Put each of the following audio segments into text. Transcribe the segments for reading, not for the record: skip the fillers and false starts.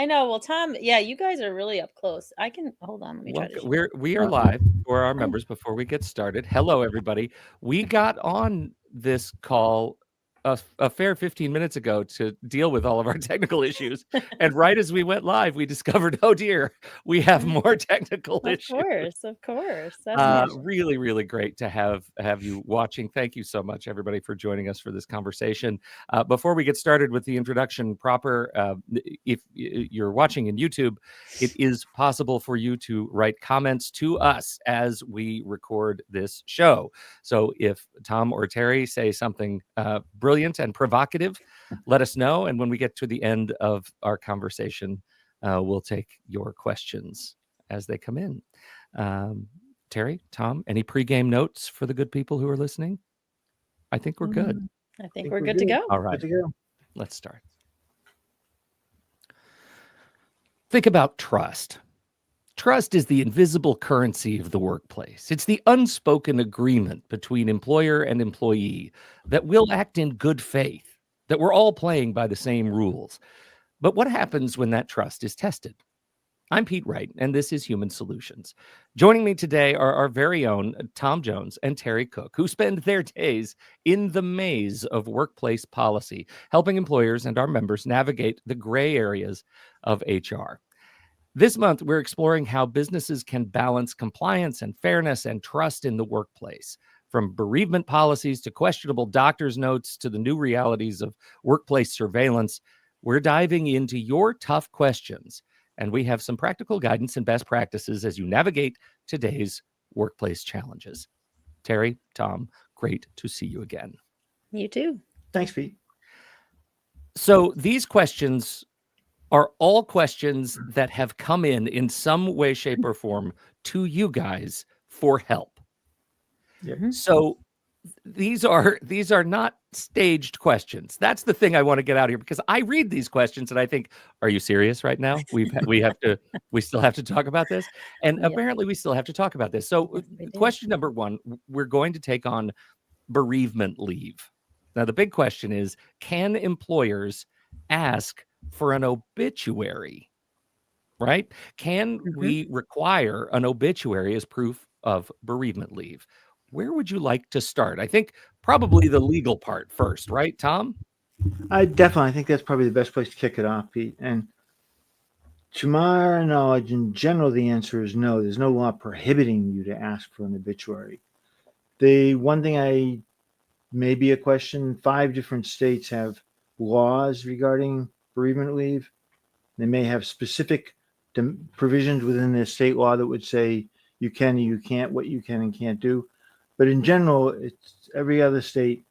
I know. Well, Tom, yeah, you guys are really up close. I can hold on. Let me try to. We are live for our members before we get started. Hello, everybody. We got on this call a fair 15 minutes ago to deal with all of our technical issues. And right as we went live, we discovered, oh dear, we have more technical issues. Of course. That's Really, really great to have you watching. Thank you so much, everybody, for joining us for this conversation. Before we get started with the introduction proper, if you're watching in YouTube, it is possible for you to write comments to us as we record this show. So if Tom or Terry say something brilliant and provocative, let us know. And when we get to the end of our conversation, we'll take your questions as they come in. Terry, Tom, any pregame notes for the good people who are listening? I think we're good. I think we're good to go. All right. Good to go. Let's start. Think about trust. Trust is the invisible currency of the workplace. It's the unspoken agreement between employer and employee that we'll act in good faith, that we're all playing by the same rules. But what happens when that trust is tested? I'm Pete Wright, and this is Human Solutions. Joining me today are our very own Tom Jones and Terry Cook, who spend their days in the maze of workplace policy, helping employers and our members navigate the gray areas of HR. This month, we're exploring how businesses can balance compliance and fairness and trust in the workplace. From bereavement policies to questionable doctor's notes to the new realities of workplace surveillance, we're diving into your tough questions. And we have some practical guidance and best practices as you navigate today's workplace challenges. Terry, Tom, great to see you again. You too. Thanks, Pete. So these questions are all questions that have come in some way, shape, or form to you guys for help. Yeah. So these are not staged questions. That's the thing I want to get out of here, because I read these questions and I think, are you serious right now? We still have to talk about this. And apparently we still have to talk about this. So question number one, we're going to take on bereavement leave. Now, the big question is, can employers ask for an obituary, right? Can we require an obituary as proof of bereavement leave? Where would you like to start? I think probably the legal part first, right, Tom? I think that's probably the best place to kick it off, Pete. And to my knowledge, in general, the answer is no. There's no law prohibiting you to ask for an obituary. The one thing may be a question, 5 different states have laws regarding bereavement leave. They may have specific provisions within the state law that would say you can and you can't, what you can and can't do. But in general, it's every other state.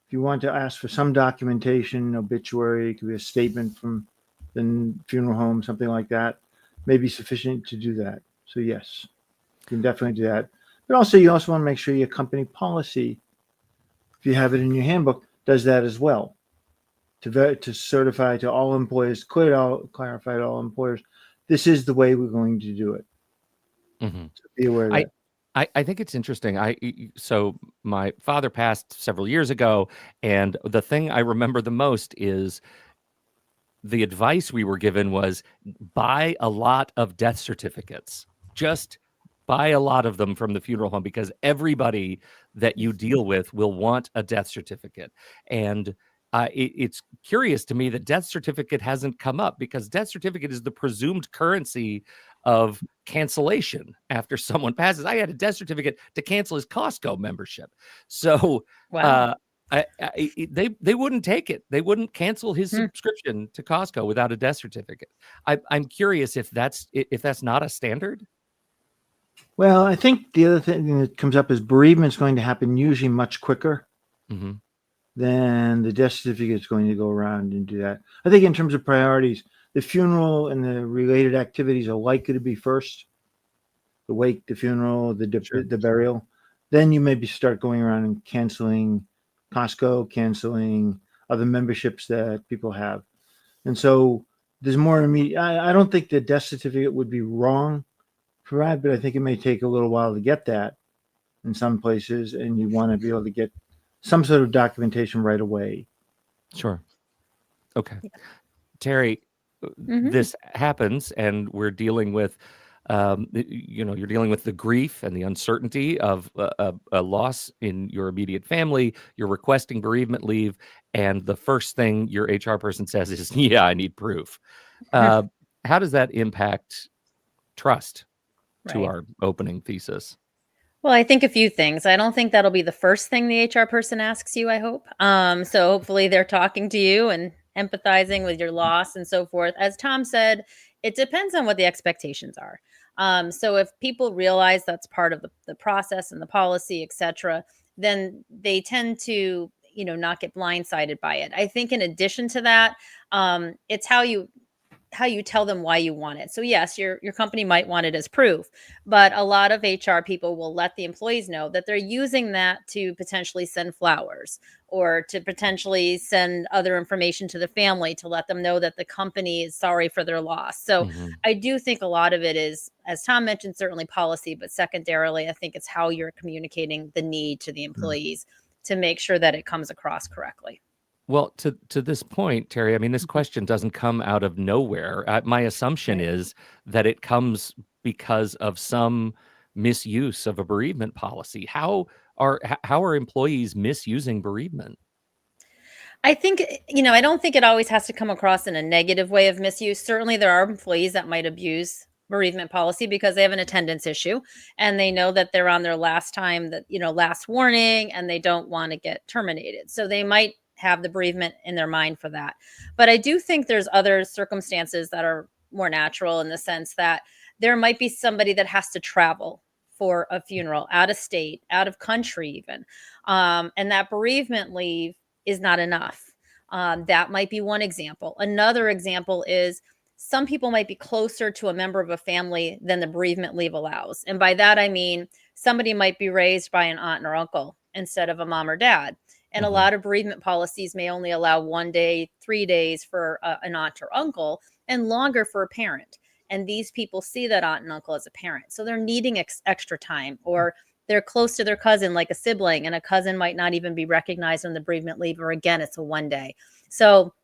If you want to ask for some documentation, obituary, it could be a statement from the funeral home, something like that, may be sufficient to do that. So yes, you can definitely do that. But also, you also want to make sure your company policy, if you have it in your handbook, does that as well. To certify to all employers, clarify to all employers, this is the way we're going to do it. Mm-hmm. So be aware of that. I think it's interesting. So my father passed several years ago, and the thing I remember the most is the advice we were given was buy a lot of death certificates. Just buy a lot of them from the funeral home, because everybody that you deal with will want a death certificate. And it's curious to me that death certificate hasn't come up, because death certificate is the presumed currency of cancellation after someone passes. I had a death certificate to cancel his Costco membership. So Wow. They wouldn't take it. They wouldn't cancel his subscription to Costco without a death certificate. I'm curious if that's not a standard. Well, I think the other thing that comes up is bereavement is going to happen usually much quicker than the death certificate is going to go around and do that. I think in terms of priorities, the funeral and the related activities are likely to be first. The wake, the funeral, the burial. Then you maybe start going around and canceling Costco, canceling other memberships that people have. And so there's more immediate. I don't think the death certificate would be wrong for that, but I think it may take a little while to get that in some places, and you want to be able to get some sort of documentation right away. Sure. Okay. Terry, Mhm. this happens, and we're dealing with, you're dealing with the grief and the uncertainty of a loss in your immediate family. You're requesting bereavement leave, and the first thing your HR person says is, "Yeah, I need proof." Uh, how does that impact trust to Right. our opening thesis? Well, I think a few things. I don't think that'll be the first thing the HR person asks you, I hope. So hopefully they're talking to you and empathizing with your loss and so forth. As Tom said, it depends on what the expectations are. So if people realize that's part of the process and the policy, etc., then they tend to, not get blindsided by it. I think in addition to that, it's how you tell them why you want it. So yes, your company might want it as proof, but a lot of HR people will let the employees know that they're using that to potentially send flowers or to potentially send other information to the family to let them know that the company is sorry for their loss. So Mhm. I do think a lot of it is, as Tom mentioned, certainly policy, but secondarily, I think it's how you're communicating the need to the Mm. employees to make sure that it comes across correctly. Well, to this point, Terry, I mean, this Mhm. question doesn't come out of nowhere. My assumption Right. is that it comes because of some misuse of a bereavement policy. How are employees misusing bereavement? I think, I don't think it always has to come across in a negative way of misuse. Certainly, there are employees that might abuse bereavement policy because they have an attendance issue and they know that they're on their last time that, last warning, and they don't want to get terminated. So they might have the bereavement in their mind for that. But I do think there's other circumstances that are more natural in the sense that there might be somebody that has to travel for a funeral out of state, out of country, even. And that bereavement leave is not enough. That might be one example. Another example is some people might be closer to a member of a family than the bereavement leave allows. And by that, I mean somebody might be raised by an aunt or uncle instead of a mom or dad. And a Mhm. lot of bereavement policies may only allow 1 day, 3 days for an aunt or uncle, and longer for a parent. And these people see that aunt and uncle as a parent. So they're needing extra time, or they're close to their cousin like a sibling, and a cousin might not even be recognized on the bereavement leave, or again it's a 1 day. So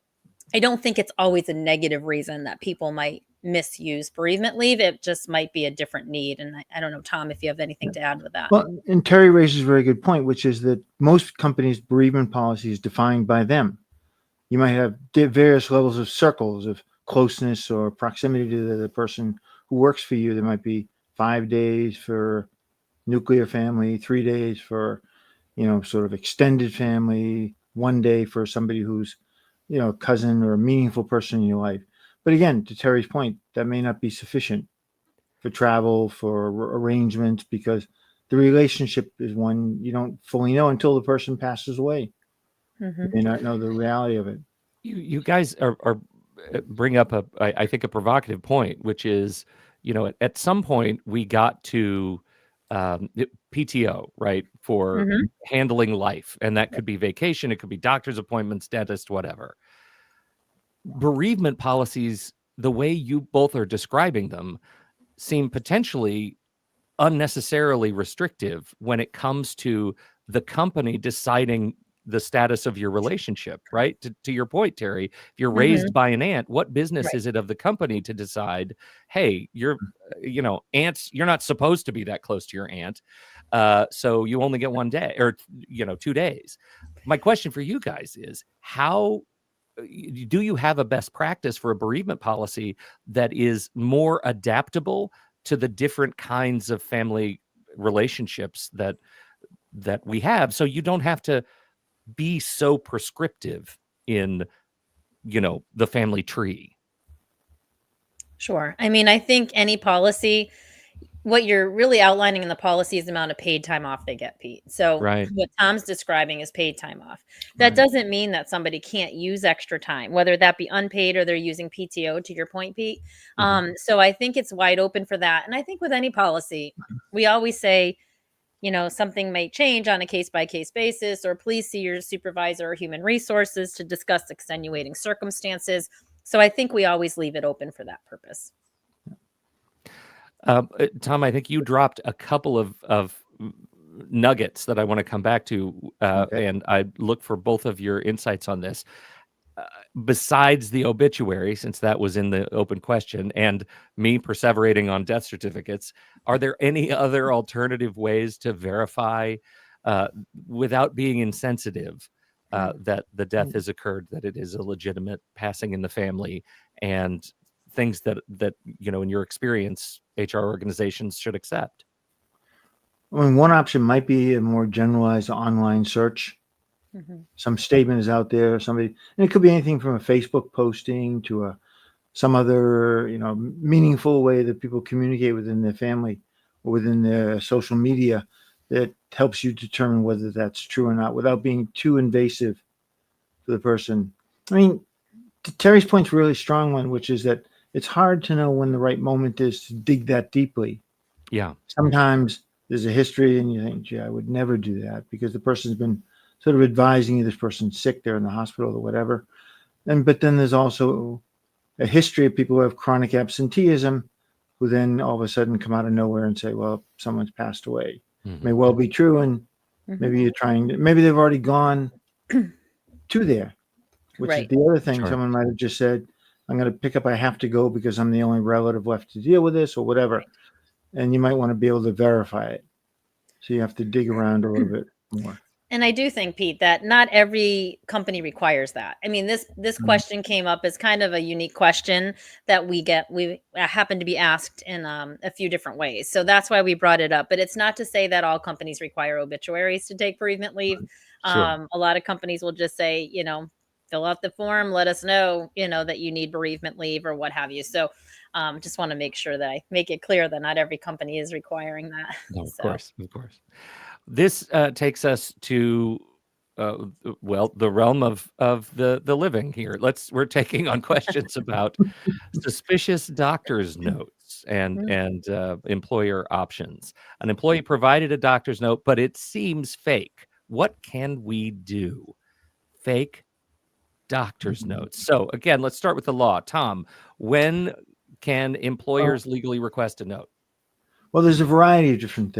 I don't think it's always a negative reason that people might misuse bereavement leave. It just might be a different need. And I don't know, Tom, if you have anything Yeah. to add with that. Well, and Terry raises a very good point, which is that most companies' bereavement policy is defined by them. You might have various levels of circles of closeness or proximity to the person who works for you. There might be 5 days for nuclear family, 3 days for, sort of extended family, 1 day for somebody who's, a cousin or a meaningful person in your life. But again, to Terry's point, that may not be sufficient for travel, for arrangements, because the relationship is one you don't fully know until the person passes away. You Hmm. may not know the reality of it. You guys are bring up I think a provocative point, which is, at some point we got to PTO, right, for Hmm. handling life, and that could be vacation, it could be doctor's appointments, dentist, whatever. Bereavement policies, the way you both are describing them, seem potentially unnecessarily restrictive when it comes to the company deciding the status of your relationship, right? To your point, Terry, if you're Hmm. raised by an aunt, what business Right. is it of the company to decide, hey, aunts, you're not supposed to be that close to your aunt. So you only get 1 day or, 2 days. My question for you guys is how do you have a best practice for a bereavement policy that is more adaptable to the different kinds of family relationships that we have, so you don't have to be so prescriptive in, the family tree? Sure. I mean, I think any policy, what you're really outlining in the policy is the amount of paid time off they get, Pete. So Right. what Tom's describing is paid time off. That Right. doesn't mean that somebody can't use extra time, whether that be unpaid or they're using PTO, to your point, Pete. Mhm. So I think it's wide open for that. And I think with any policy, we always say, something may change on a case by case basis, or please see your supervisor or human resources to discuss extenuating circumstances. So I think we always leave it open for that purpose. Tom, I think you dropped a couple of nuggets that I want to come back to, Okay. and I look for both of your insights on this. Uh, besides the obituary, since that was in the open question, and me perseverating on death certificates, are there any other alternative ways to verify uh, without being insensitive that the death has occurred, that it is a legitimate passing in the family, and things that in your experience, HR organizations should accept? I mean, one option might be a more generalized online search. Mhm. Some statement is out there, somebody, and it could be anything from a Facebook posting to some other, meaningful way that people communicate within their family or within their social media that helps you determine whether that's true or not without being too invasive for the person. I mean, Terry's point's a really strong one, which is that it's hard to know when the right moment is to dig that deeply. Yeah. Sometimes there's a history and you think, gee, I would never do that because the person's been sort of advising you this person's sick, they're in the hospital or whatever. But then there's also a history of people who have chronic absenteeism who then all of a sudden come out of nowhere and say, well, someone's passed away. May well be true. And maybe maybe they've already gone to there, which is Right. the other thing. Sure. Someone might have just said, I'm going to pick up, I have to go because I'm the only relative left to deal with this or whatever. And you might want to be able to verify it. So you have to dig around a little bit more. And I do think, Pete, that not every company requires that. I mean, this question came up as kind of a unique question that we happen to be asked in a few different ways. So that's why we brought it up. But it's not to say that all companies require obituaries to take bereavement leave. Sure. A lot of companies will just say, fill out the form, let us know, that you need bereavement leave or what have you. So just want to make sure that I make it clear that not every company is requiring that. No, of So. course. This takes us to the realm of the living here. We're taking on questions about suspicious doctor's notes and employer options. An employee provided a doctor's note, but it seems fake. What can we do? Fake doctor's notes. So again, let's start with the law. Tom, when can employers legally request a note? Well, there's a variety of different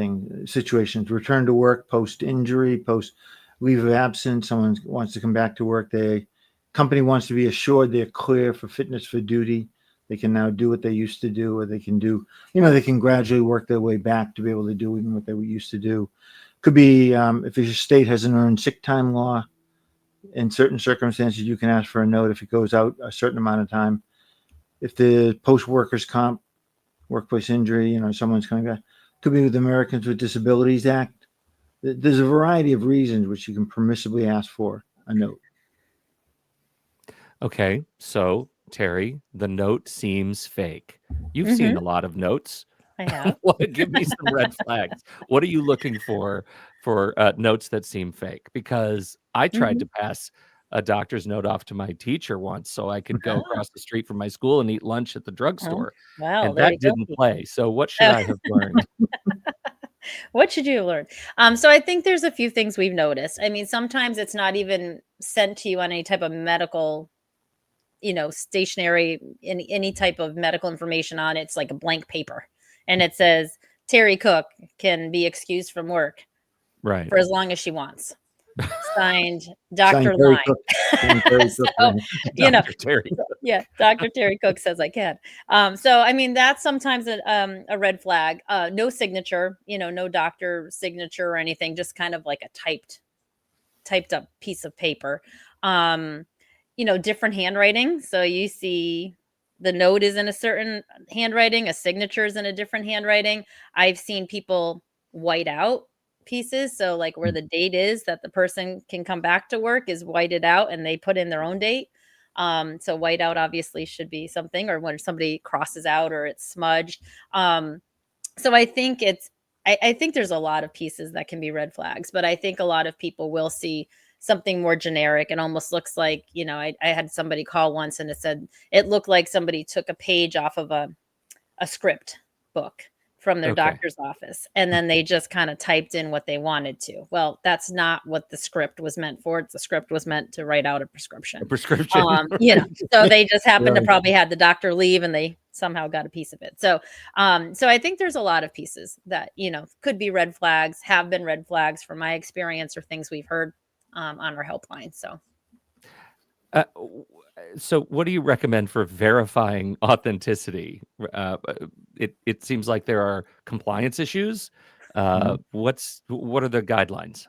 situations. Return to work, post injury, post leave of absence. Someone wants to come back to work. The company wants to be assured they're clear for fitness for duty. They can now do what they used to do, or they can do, they can gradually work their way back to be able to do even what they used to do. Could be if your state has an earned sick time law. In certain circumstances, you can ask for a note if it goes out a certain amount of time. If the post workers comp, workplace injury, someone's coming back, could be with the Americans with Disabilities Act. There's a variety of reasons which you can permissibly ask for a note. Okay, so Terry, the note seems fake. You've seen a lot of notes. I have. Give me some red flags. What are you looking for notes that seem fake? Because I tried to pass a doctor's note off to my teacher once so I could go across the street from my school and eat lunch at the drugstore. Wow, And there you that go. didn't play. So what should I have learned? What should you learn? So I think there's a few things we've noticed. I mean, sometimes it's not even sent to you on any type of medical, stationary, any type of medical information on it. It's like a blank paper. And it says, Terry Cook can be excused from work Right. for as long as she wants. Signed, Signed Dr. Terry Line. Cook. Signed Terry Cook, So, right. Dr. Terry. Yeah, Dr. Terry Cook says I can. So I mean, that's sometimes a red flag. No signature, no doctor signature or anything, just kind of like a typed up piece of paper. Different handwriting. So you see the note is in a certain handwriting, a signature is in a different handwriting. I've seen people white out pieces. So like where the date is that the person can come back to work is whited out and they put in their own date. So white out obviously should be something, or when somebody crosses out or it's smudged. So I think I think there's a lot of pieces that can be red flags, but I think a lot of people will see something more generic. It almost looks like, I had somebody call once and it said it looked like somebody took a page off of a script book from their doctor's office, and then they just kind of typed in what they wanted to. Well, that's not what the script was meant for. The script was meant to write out a prescription. So they just happened to probably had the doctor leave and they somehow got a piece of it. So I think there's a lot of pieces that, could be red flags, have been red flags from my experience or things we've heard on our helpline. So So what do you recommend for verifying authenticity? It seems like there are compliance issues. What are the guidelines?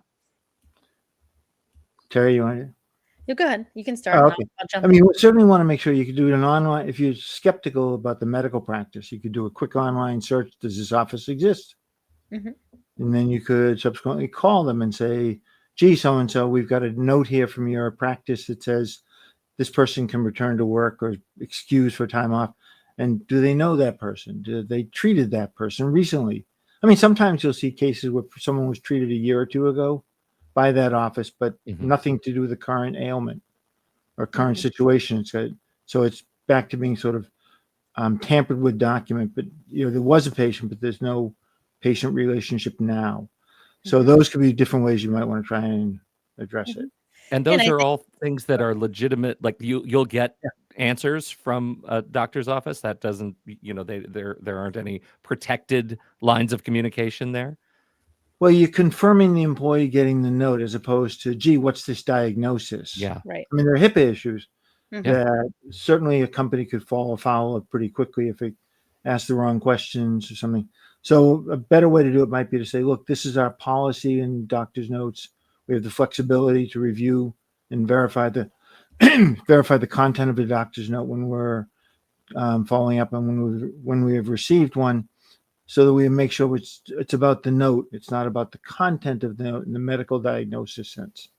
Terry, you want to? You go ahead. You can start. Oh, And okay. I'll I jump mean, in. you certainly want to make sure you can do it an online. If you're skeptical about the medical practice, you could do a quick online search. Does this office exist? Mhm. And then you could subsequently call them and say, gee, so and so, we've got a note here from your practice that says this person can return to work or excuse for time off. And do they know that person? Do they treated that person recently? I mean, sometimes you'll see cases where someone was treated a year or two ago by that office, but Mhm. nothing to do with the current ailment or current Mhm. situation. So it's back to being sort of tampered with document, but there was a patient, but there's no patient relationship now. So Mhm. those could be different ways you might want to try and address it. Mhm. And Yeah, and those I are think all things that are legitimate. Like you'll get answers from a doctor's office. That doesn't, there aren't any protected lines of communication there. Well, you're confirming the employee getting the note as opposed to, gee, what's this diagnosis? Yeah. right. I mean, there are HIPAA issues Mhm. Yeah. that certainly a company could fall afoul of pretty quickly if it asked the wrong questions or something. So a better way to do it might be to say, look, this is our policy in doctor's notes. We have the flexibility to review and verify the verify the content of the doctor's note when we're following up and when we have received one, so that we make sure it's about the note. It's not about the content of the note in the medical diagnosis sense.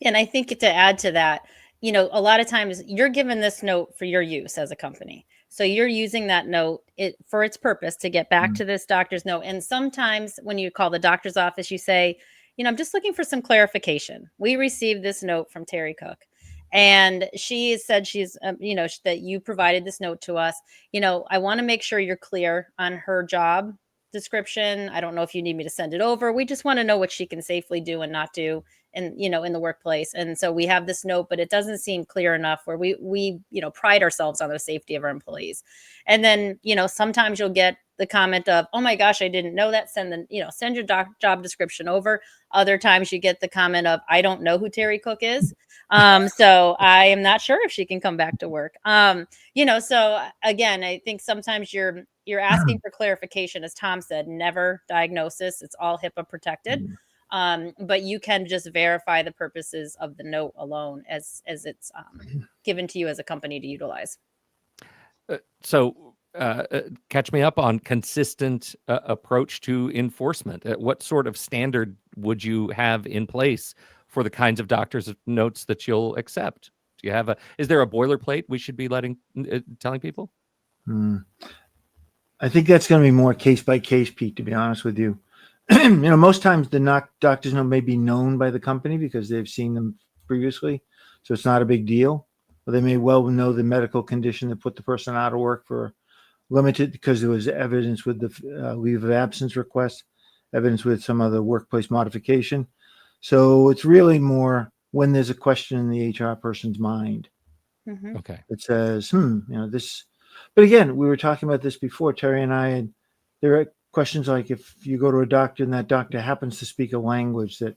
And I think to add to that, a lot of times you're given this note for your use as a company. So you're using that note for its purpose to get back Mm. to this doctor's note. And sometimes when you call the doctor's office, you say, I'm just looking for some clarification. We received this note from Terry Cook. And she has said that you provided this note to us. I want to make sure you're clear on her job description. I don't know if you need me to send it over. We just want to know what she can safely do and not do in the workplace. And so we have this note, but it doesn't seem clear enough where we pride ourselves on the safety of our employees. And then sometimes you'll get the comment of, oh my gosh, I didn't know that, send your job description over. Other times you get the comment of, I don't know who Terry Cook is, so I am not sure if she can come back to work. So again, I think sometimes you're asking for clarification, as Tom said, never diagnosis. It's all HIPAA protected. But you can just verify the purposes of the note alone as it's given to you as a company to utilize. So catch me up on consistent approach to enforcement. What sort of standard would you have in place for the kinds of doctor's notes that you'll accept? Do you have is there a boilerplate we should be telling people? I think that's going to be more case by case, Pete, to be honest with you. Most times the doctor's note may be known by the company because they've seen them previously. So it's not a big deal. Or they may well know the medical condition that put the person out of work for limited because there was evidence with the leave of absence request, evidence with some other workplace modification. So it's really more when there's a question in the HR person's mind Mm-hmm. Okay. that says, this. But again, we were talking about this before, Terry and I, and there are questions like if you go to a doctor and that doctor happens to speak a language that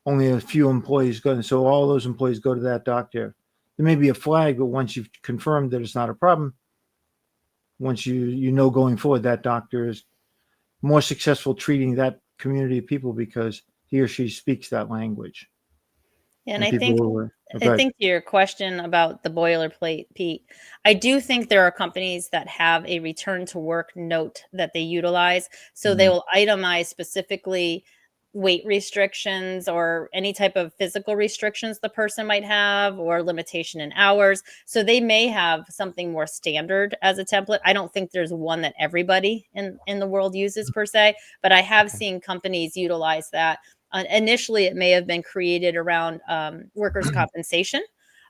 only a few employees go, and so all those employees go to that doctor. There may be a flag, but once you've confirmed that it's not a problem, once you know going forward that doctor is more successful treating that community of people because he or she speaks that language. And And I people think will, I go think to your question about the boilerplate, Pete, I do think there are companies that have a return to work note that they utilize. So they ahead. will itemize specifically weight restrictions or any type of physical restrictions the person might have or limitation in hours. So they may have something more standard as a template. I don't think there's one that everybody in the world uses per se, but I have Okay. seen companies utilize that. Initially, it may have been created around workers' compensation.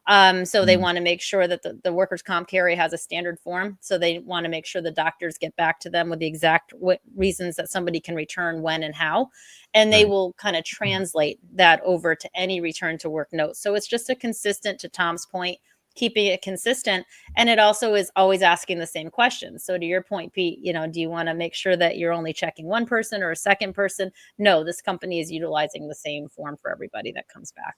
So they want to make sure that the workers' comp carrier has a standard form. So they want to make sure the doctors get back to them with the exact reasons that somebody can return when and how. And they Right. will kind of translate that over to any return to work note. So it's just a consistent, to Tom's point, keeping it consistent. And it also is always asking the same questions. So to your point, Pete, do you want to make sure that you're only checking one person or a second person? No, this company is utilizing the same form for everybody that comes back.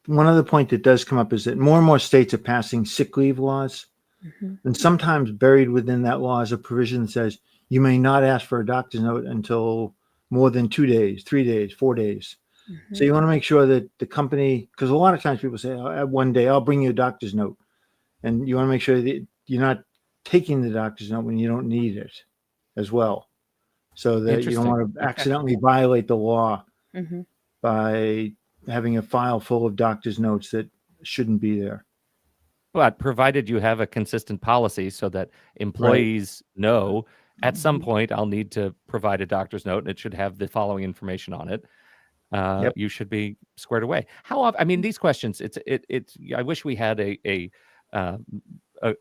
one other point that does come up is that more and more states are passing sick leave laws. Mhm. And sometimes buried within that law is a provision that says you may not ask for a doctor's note until more than 2 days, 3 days, 4 days. So Mhm. you want to make sure that the company, because a lot of times people say, oh, one day I'll bring you a doctor's note. And you want to make sure that you're not taking the doctor's note when you don't need it as well. So that you don't Interesting. want to Okay. accidentally violate the law Mhm. by having a file full of doctor's notes that shouldn't be there. But provided you have a consistent policy so that Right. employees know at some Mhm. point I'll need to provide a doctor's note and it should have the following information on it. Yep. You should be squared away. How often? I mean, these questions. It's. I wish we had uh,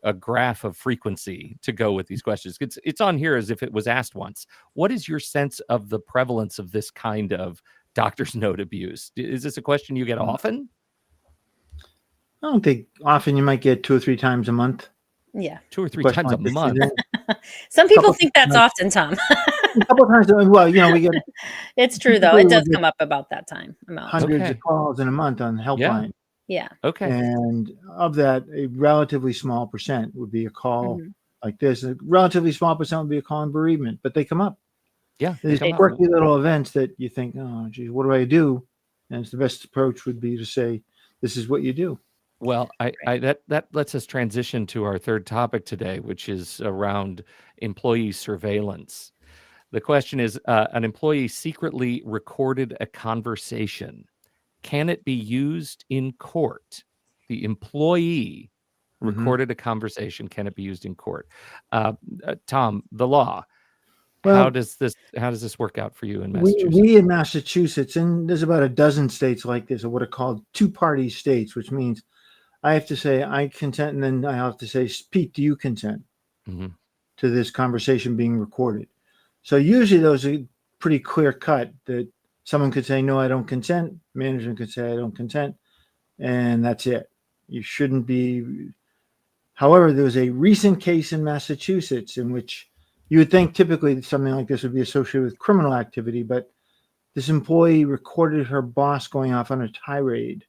a graph of frequency to go with these questions. It's on here as if it was asked once. What is your sense of the prevalence of this kind of doctor's note abuse? Is this a question you get often? I don't think often. You might get 2 or 3 times a month. Yeah. Two or A three question times a like this. And month? then Some a people couple think that's times, often, Tom. a couple times. Well, we get It's true though. typically It we'll does get come up about that time amount. hundreds of Okay. calls in a month on the Yeah. helpline, Yeah. Okay. and of that, a relatively small percent would be a call Mhm. like this. A relatively small percent would be a call on bereavement, but they come up. Yeah. They These come They up. do. quirky little events that you think, oh, geez, what do I do? And it's the best approach would be to say, this is what you do. Well, Right. that lets us transition to our third topic today, which is around employee surveillance. The question is, an employee secretly recorded a conversation. Can it be used in court? The employee Hmm. recorded a conversation. Can it be used in court? Tom, the law. Well, How does this work out for you in we Massachusetts? in Massachusetts, and there's about a dozen states like this, or what are called two-party states, which means I have to say I consent, and then I have to say, Pete, do you consent Hmm. to this conversation being recorded? So usually those are pretty clear cut that someone could say, no, I don't consent. Management could say, I don't consent. And that's it. You shouldn't be. However, there was a recent case in Massachusetts in which you would think typically something like this would be associated with criminal activity, but this employee recorded her boss going off on a tirade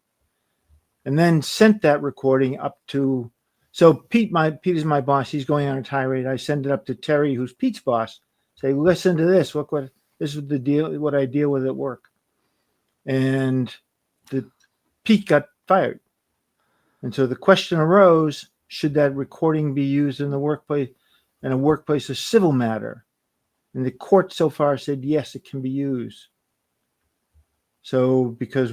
and then sent that recording up to. So Pete is my boss. He's going on a tirade. I send it up to Terry, who's Pete's boss. Say, listen to this. Look what this is the deal. What I deal with at work, and the Pete got fired. And so the question arose: should that recording be used in the workplace, in a workplace, a civil matter? And the court so far said yes, it can be used. So because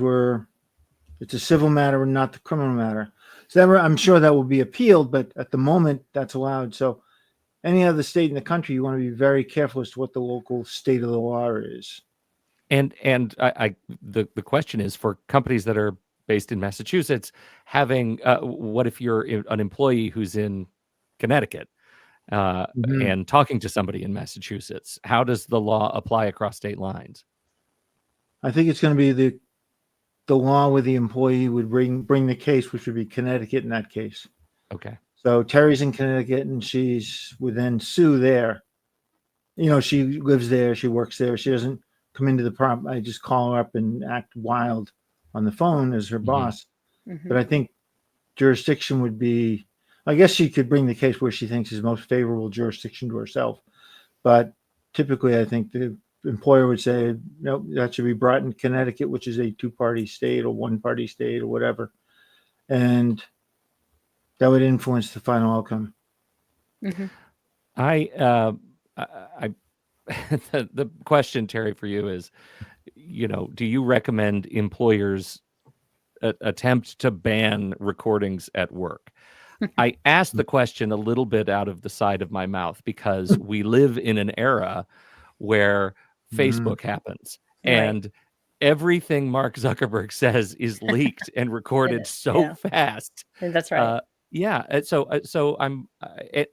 it's a civil matter and not the criminal matter. So that, I'm sure that will be appealed, but at the moment that's allowed. So any other state in the country, you want to be very careful as to what the local state of the law is. And the question is for companies that are based in Massachusetts, having what if you're an employee who's in Connecticut Mhm. and talking to somebody in Massachusetts? How does the law apply across state lines? I think it's going to be the law where the employee would bring the case, which would be Connecticut in that case. Okay. So Terry's in Connecticut, and she's would then sue there. She lives there, she works there. She doesn't come into the prop. I just call her up and act wild on the phone as her Hmm. boss. But Mhm. I think jurisdiction would be. I guess she could bring the case where she thinks is most favorable jurisdiction to herself. But typically, I think the employer would say, no, that should be brought in Connecticut, which is a two-party state or one-party state or whatever, and that would influence the final outcome. Mhm. I the question, Terry, for you is, do you recommend employers attempt to ban recordings at work? I asked the question a little bit out of the side of my mouth because we live in an era where Mhm. Facebook happens Right. and everything Mark Zuckerberg says is leaked and It recorded is. so Yeah. fast. That's right. Uh, yeah, so I'm,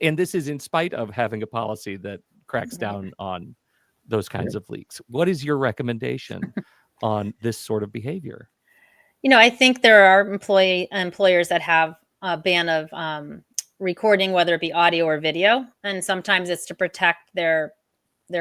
and this is in spite of having a policy that cracks Right. down on those Yeah. kinds of leaks. What is your recommendation on this sort of behavior? I think there are employers that have a ban of recording, whether it be audio or video, and sometimes it's to protect their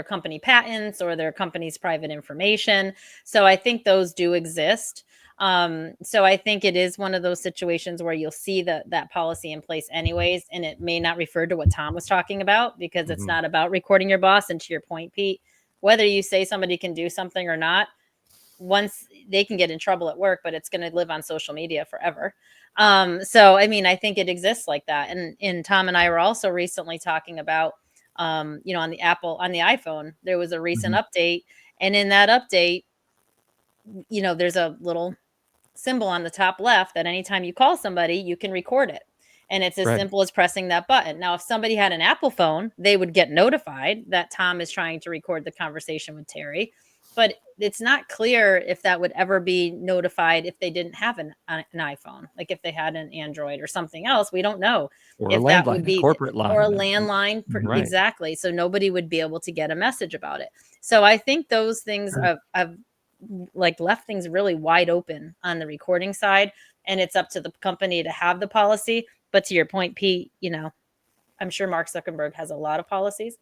company patents or their company's private information. So I think those do exist. So I think it is one of those situations where you'll see that policy in place anyways, and it may not refer to what Tom was talking about because it's Mhm. not about recording your boss. And to your point, Pete, whether you say somebody can do something or not, once they can get in trouble at work, but it's going to live on social media forever. So I mean, I think it exists like that. And Tom and I were also recently talking about, on the on the iPhone, there was a recent Mhm. update, and in that update, there's a little symbol on the top left that anytime you call somebody, you can record it. And it's as Right. simple as pressing that button. Now, if somebody had an Apple phone, they would get notified that Tom is trying to record the conversation with Terry. But it's not clear if that would ever be notified if they didn't have an iPhone, like if they had an Android or something else. We don't know Or a if that would landline, a be, corporate or a line. landline, Mhm. Right. exactly. So nobody would be able to get a message about it. So I think those things have like left things really wide open on the recording side, and it's up to the company to have the policy. But to your point, Pete, I'm sure Mark Zuckerberg has a lot of policies.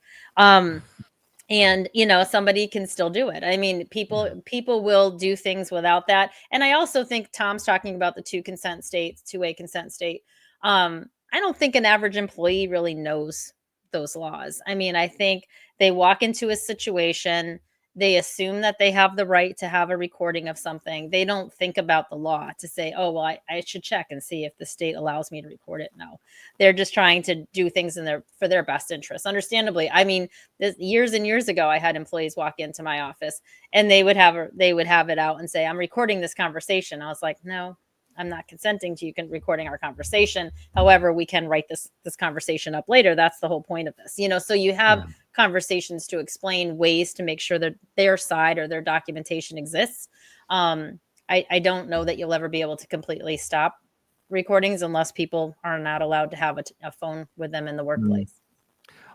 And somebody can still do it. I mean, people will do things without that. And I also think Tom's talking about the two-way consent state. I don't think an average employee really knows those laws. I mean, I think they walk into a situation, they assume that they have the right to have a recording of something. They don't think about the law to say, oh, well, I should check and see if the state allows me to record it. No, they're just trying to do things for their best interest, understandably. I mean, years and years ago, I had employees walk into my office and they would have it out and say, I'm recording this conversation. I was like, no, I'm not consenting to you recording our conversation. However, we can write this conversation up later. That's the whole point of this. So you have Yeah. conversations to explain ways to make sure that their side or their documentation exists. I don't know that you'll ever be able to completely stop recordings unless people are not allowed to have a phone with them in the Mhm. workplace.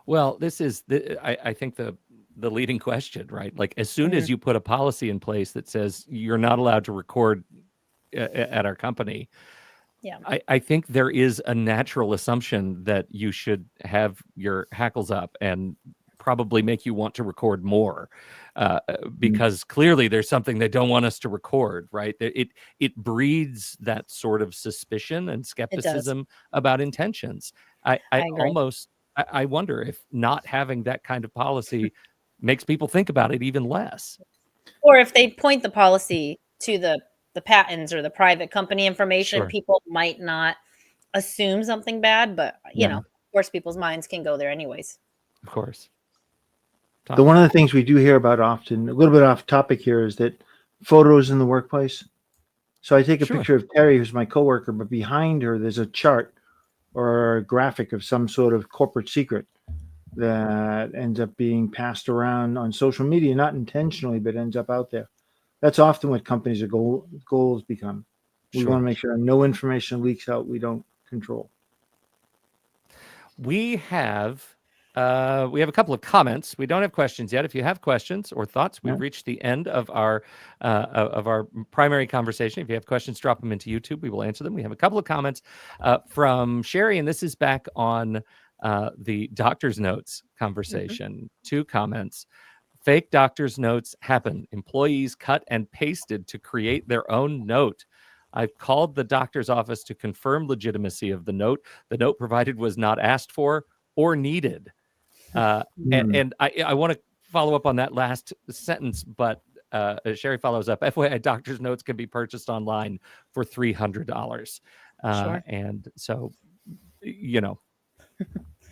Well, this is I think the leading question, right? Like as soon Mhm. as you put a policy in place that says you're not allowed to record at our company, Yeah, I think there is a natural assumption that you should have your hackles up and probably make you want to record more, Mhm. because clearly there's something they don't want us to record, right? It breeds that sort of suspicion and it does. skepticism about intentions. I I agree. almost I wonder if not having that kind of policy makes people think about it even less. Or if they point the policy to the patents or the private company information, Sure, people might not assume something bad, but, Yeah. of course, people's minds can go there anyways. of course. The Tom? one of the things we do hear about often, a little bit off topic here, is that photos in the workplace. So I take a Sure. picture of Terry, who's my coworker, but behind her there's a chart or a graphic of some sort of corporate secret that ends up being passed around on social media, not intentionally, but ends up out there. That's often what companies' goals become. We want Sure. to make sure no information leaks out we don't control. We have a couple of comments. We don't have questions yet. If you have questions or thoughts, Yeah. we've reached the end of our primary conversation. If you have questions, drop them into YouTube. We will answer them. We have a couple of comments from Sherry, and this is back on the doctor's notes Mhm. conversation. Two comments. Fake doctor's notes happen. Employees cut and pasted to create their own note. I've called the doctor's office to confirm legitimacy of the note. The note provided was not asked for or needed. Uh, and Hmm. and I want to follow up on that last sentence, but Sherry follows up. FYI, doctor's notes can be purchased online for $300. Sure. And so, you know,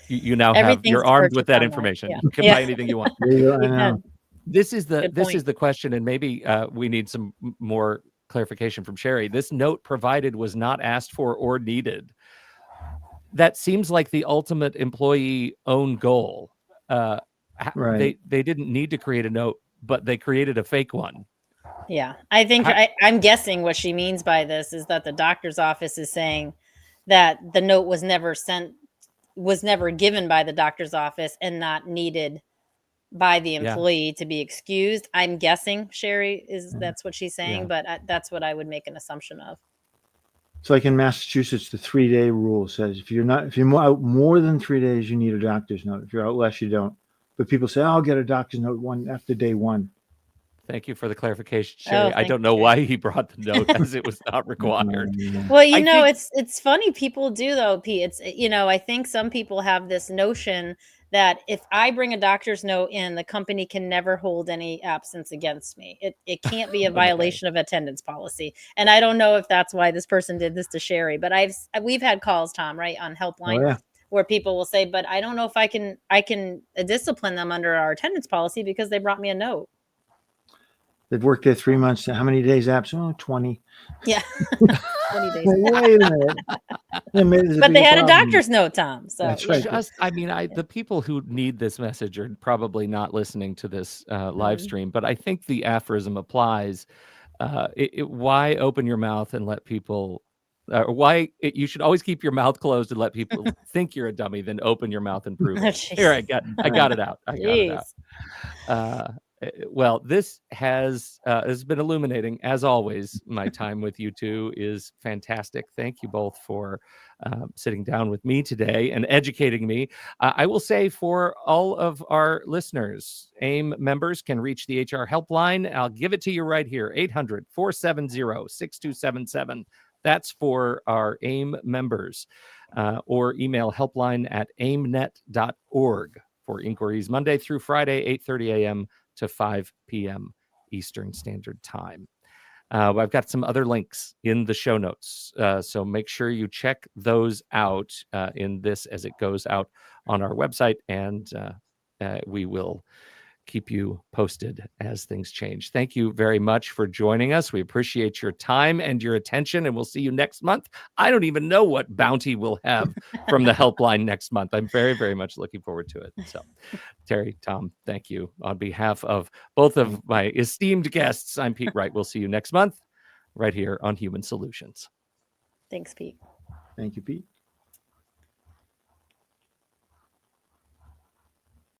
you now you're Everything's armed with purchased that online. information. Yeah. You can Yeah. buy anything you want. There you go. I You know. can. Good This is point. the question, and maybe we need some more clarification from Sherry. This note provided was not asked for or needed. That seems like the ultimate employee own goal. Uh, Right. they didn't need to create a note, but they created a fake one. Yeah. I think How, I'm guessing what she means by this is that the doctor's office is saying that the note was never given by the doctor's office and not needed by the yeah, employee to be excused. I'm guessing Sherry is Yeah. that's what she's saying, yeah, but that's what I would make an assumption of. It's like in Massachusetts, the 3-day rule says if you're out more than 3 days, you need a doctor's note. If you're out less, you don't. But people say, oh, I'll get a doctor's note one after day one. Thank you for the clarification, Sherry. Oh, I thank don't you, know Sherry. why he brought the note as it was not required. Well, I think it's funny people do though, Pete. I think some people have this notion that if I bring a doctor's note in, the company can never hold any absence against me. It can't be a okay. violation of attendance policy. And I don't know if that's why this person did this to Sherry, but we've had calls, Tom, right, on Oh helpline yeah. where people will say, but I don't know if I can discipline them under our attendance policy because they brought me a note. They've worked there 3 months. How many days absent? Oh, 20. Yeah. 20 days. Well, wait a minute. Yeah, maybe there's a But they bigger had a problem. doctor's note, Tom. So That's right. The people who need this message are probably not listening to this live Mhm. stream, but I think the aphorism applies. Why open your mouth and let people? You should always keep your mouth closed and let people think you're a dummy, then open your mouth and prove Oh, it. jeez. Here, I got it out. I got it out. Jeez. Well, this has been illuminating as always. My time with you two is fantastic. Thank you both for sitting down with me today and educating me. I will say for all of our listeners, AIM members can reach the HR helpline. I'll give it to you right here, 800-470-6277. That's for our AIM members, or email helpline@aimnet.org for inquiries Monday through Friday, 8:30 a.m. to 5 p.m. Eastern Standard Time. I've got some other links in the show notes, so make sure you check those out in this as it goes out on our website, and we will keep you posted as things change. Thank you very much for joining us. We appreciate your time and your attention, and we'll see you next month. I don't even know what bounty we'll have from the helpline next month. I'm very, very much looking forward to it. So, Terry, Tom, thank you. On behalf of both of my esteemed guests, I'm Pete Wright. We'll see you next month right here on Human Solutions. Thanks, Pete. Thank you, Pete.